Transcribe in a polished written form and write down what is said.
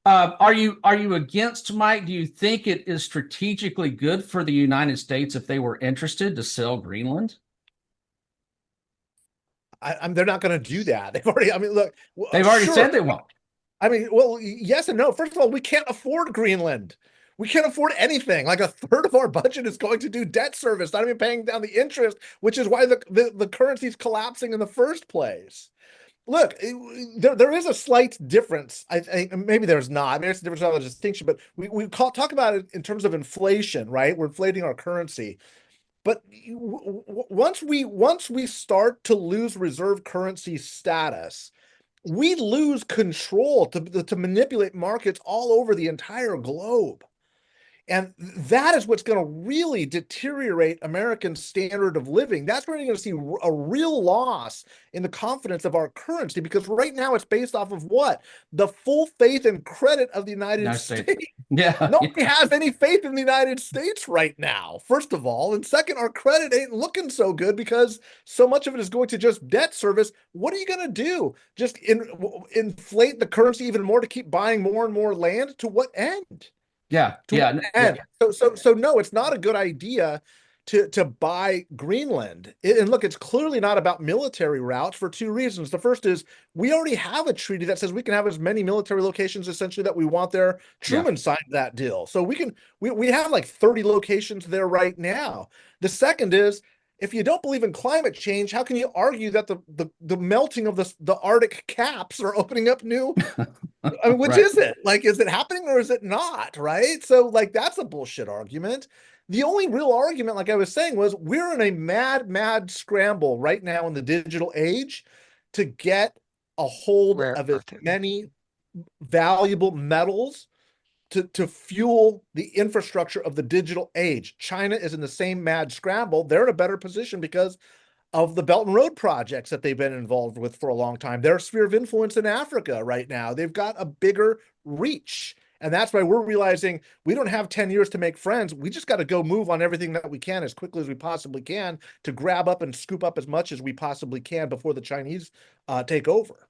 Are you against, Mike? Do you think it is strategically good for the United States if they were interested to sell Greenland? They're not going to do that. They've already. I mean, look, They've already sure. said they won't. I mean, well, yes and no. First of all, we can't afford Greenland. We can't afford anything. Like a third of our budget is going to do debt service, not even paying down the interest, which is why the currency is collapsing in the first place. Look, there is a slight difference. I think maybe there's not. I mean, there's a difference, not a distinction, but talk about it in terms of inflation, right? We're inflating our currency. But once we start to lose reserve currency status, we lose control to manipulate markets all over the entire globe. And that is what's going to really deteriorate American standard of living. That's where you're going to see a real loss in the confidence of our currency, because right now it's based off of what? The full faith and credit of the United United States. States. Yeah, Nobody yeah, has any faith in the United States right now, first of all. And second, our credit ain't looking so good because so much of it is going to just debt service. What are you going to do? Just inflate the currency even more to keep buying more and more land? To what end? yeah, To what yeah, yeah. end? So no, it's not a good idea to buy Greenland. And look, it's clearly not about military routes for two reasons. The first is we already have a treaty that says we can have as many military locations essentially that we want there. Yeah. Truman signed that deal. So we have like 30 locations there right now. The second is, if you don't believe in climate change, how can you argue that the melting of the Arctic caps are opening up new? I mean, which Right. is it? Like, is it happening or is it not? Right. So, like, that's a bullshit argument. The only real argument, like I was saying, was we're in a mad scramble right now in the digital age to get a hold Rare of as earth. many valuable metals to fuel the infrastructure of the digital age. China is in the same mad scramble. They're in a better position because of the Belt and Road projects that they've been involved with for a long time. Their sphere of influence in Africa right now, they've got a bigger reach. And that's why we're realizing we don't have 10 years to make friends. We just got to go move on everything that we can as quickly as we possibly can to grab up and scoop up as much as we possibly can before the Chinese take over.